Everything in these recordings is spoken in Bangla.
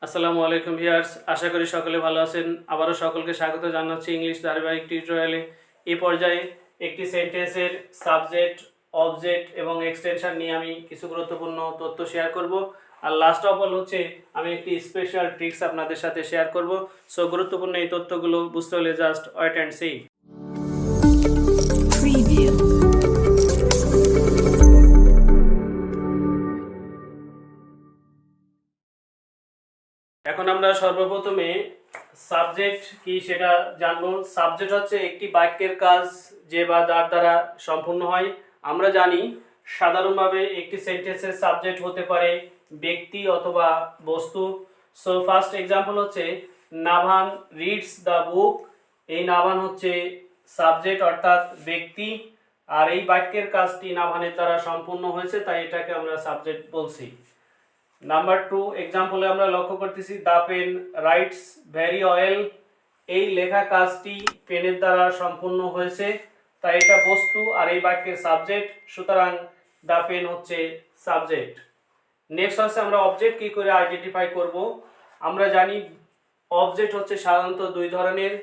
আসসালামু আলাইকুম ভিউয়ার্স, আশা করি সকলে ভালো আছেন। আবারও সকলকে স্বাগত জানাচ্ছি ইংলিশ ধারাবাহিক টিউটোরিয়ালে। এই পর্যায়ে একটি সেন্টেন্সের সাবজেক্ট, অবজেক্ট এবং এক্সটেনশন নিয়ে আমি কিছু গুরুত্বপূর্ণ তথ্য শেয়ার করব। আর লাস্ট অফ অল হচ্ছে আমি একটি স্পেশাল ট্রিক্স আপনাদের সাথে শেয়ার করব। সো গুরুত্বপূর্ণ এই তথ্যগুলো বুঝতে হলে জাস্ট ওয়েট অ্যান্ড সি। এখন আমরা সর্বপ্রথমে সাবজেক্ট কি সেটা জানবো। সাবজেক্ট হচ্ছে একটি বাক্যের কাজ যে বা যার দ্বারা সম্পূর্ণ হয়। আমরা জানি সাধারণভাবে একটি সেন্টেন্সের সাবজেক্ট হতে পারে ব্যক্তি অথবা বস্তু। সো ফার্স্ট এক্সাম্পল হচ্ছে নাভান রিডস দ্য বুক। এই নাভান হচ্ছে সাবজেক্ট অর্থাৎ ব্যক্তি, আর এই বাক্যের কাজটি নাভানের দ্বারা সম্পূর্ণ হয়েছে, তাই এটাকে আমরা সাবজেক্ট বলছি। নাম্বার 2 এক্সাম্পলে আমরা লক্ষ্য করতেছি the pen writes very well. এই লেখা কাজটি পেনের দ্বারা সম্পূর্ণ হয়েছে, তাই এটা বস্তু আর এই বাক্যের সাবজেক্ট, সুতরাং দ্য পেন হচ্ছে সাবজেক্ট। নেক্সট হচ্ছে আমরা অবজেক্ট কি করে আইডেন্টিফাই করব। আমরা জানি অবজেক্ট হচ্ছে সাধারণত দুই ধরনের,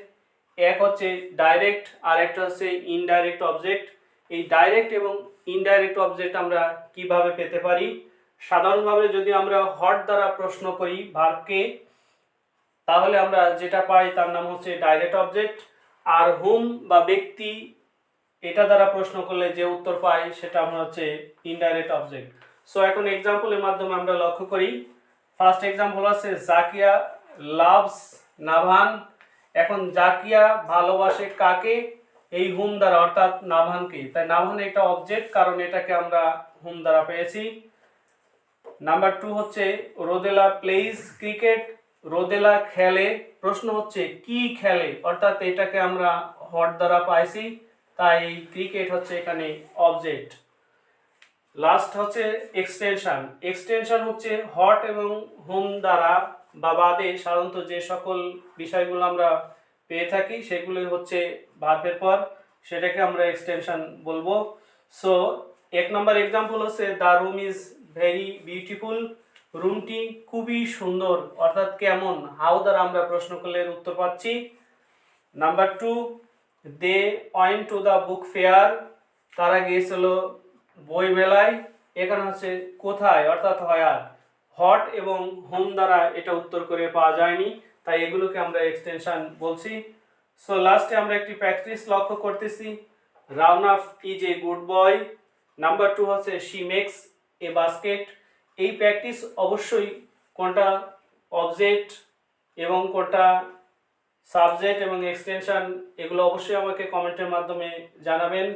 এক হচ্ছে ডাইরেক্ট আর একটা হচ্ছে ইনডাইরেক্ট অবজেক্ট। এই ডাইরেক্ট এবং ইনডাইরেক্ট অবজেক্ট আমরা কিভাবে পেতে পারি? সাধারণভাবে যদি আমরা হট দ্বারা প্রশ্ন করি ভার্বকে, তাহলে আমরা যেটা পাই তার নাম হচ্ছে ডাইরেক্ট অবজেক্ট। আর হুম বা ব্যক্তি এটা দ্বারা প্রশ্ন করলে যে উত্তর পাই সেটা আমরা হচ্ছে ইনডাইরেক্ট অবজেক্ট। সো এখন এক্সাম্পলের মাধ্যমে আমরা লক্ষ্য করি। ফার্স্ট এক্সাম্পল আছে জাকিয়া লাভস নাভান। এখন জাকিয়া ভালোবাসে কাকে? এই হুম দ্বারা অর্থাৎ নাভানকে, তাই নাভান একটা অবজেক্ট কারণ এটাকে আমরা হুম দ্বারা পেয়েছি। নাম্বার 2 হচ্ছে রোদেলা প্লেইজ ক্রিকেট। রোদেলা খেলে, প্রশ্ন হচ্ছে কি খেলে, অর্থাৎ এটাকে আমরা হট দ্বারা পাইছি, তাই ক্রিকেট হচ্ছে এখানে অবজেক্ট। লাস্ট হচ্ছে এক্সটেনশন। এক্সটেনশন হচ্ছে হট এবং হুম দ্বারা বা বাদে সাধারণত যে সকল বিষয়গুলো আমরা পেয়ে থাকি সেগুলো হচ্ছে ভার্বের পর, সেটাকে আমরা এক্সটেনশন বলবো। সো এক নম্বর এক্সাম্পল হচ্ছে the room is very beautiful. রুমটি খুবই সুন্দর, অর্থাৎ কেমন, হাউ দ্বারা আমরা প্রশ্ন করলে উত্তর পাচ্ছি। Number 2 they went to the book fair. তারা গিয়েছিল বই মেলায়। এখানে হচ্ছে কোথায় অর্থাৎ হোয়ার। হট এবং হোম দ্বারা এটা উত্তর করে পাওয়া যায়নি, তাই এগুলোকে আমরা এক্সটেনশন বলছি। সো লাস্টে আমরা একটি প্র্যাকটিস লক্ষ্য করতেছি। Raunaf is a good boy. Number 2 হচ্ছে শি মেক্স এ বাস্কেট। এই প্র্যাকটিস অবশ্যই কোনটা অবজেক্ট এবং কোনটা সাবজেক্ট এবং এক্সটেনশন এগুলো অবশ্যই আমাকে কমেন্টের মাধ্যমে জানাবেন।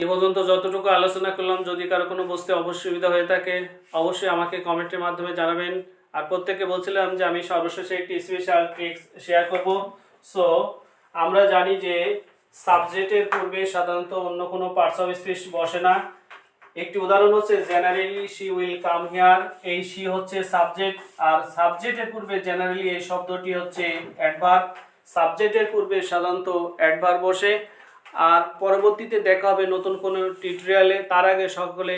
এই পর্যন্ত যতটুকু আলোচনা করলাম, যদি কারো কোনো বুঝতে অসুবিধা হয়ে থাকে অবশ্যই আমাকে কমেন্টের মাধ্যমে জানাবেন। আর প্রত্যেককে বলছিলাম যে আমি সর্বশেষে একটি স্পেশাল ট্রিক্স শেয়ার করব। সো আমরা জানি যে সাবজেক্টের পূর্বে সাধারণত অন্য কোনো পার্টস অফ স্পিচ বসে না। একটি উদাহরণ হচ্ছে generally she will come here. এই শি হচ্ছে সাবজেক্ট, আর সাবজেক্টের পূর্বে জেনারেলি এই শব্দটি হচ্ছে অ্যাডভার্ব। সাবজেক্টের পূর্বে সাধারণত অ্যাডভার্ব বসে। আর পরবর্তীতে দেখা হবে নতুন কোনো টিউটোরিয়ালে। তার আগে সকলে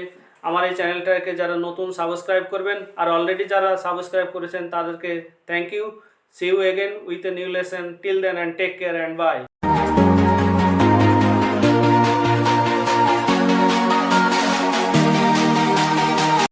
আমার এই চ্যানেলটাকে যারা নতুন সাবস্ক্রাইব করবেন, আর অলরেডি যারা সাবস্ক্রাইব করেছেন তাদেরকে thank you. See you again with a new lesson. Till then and take care and by.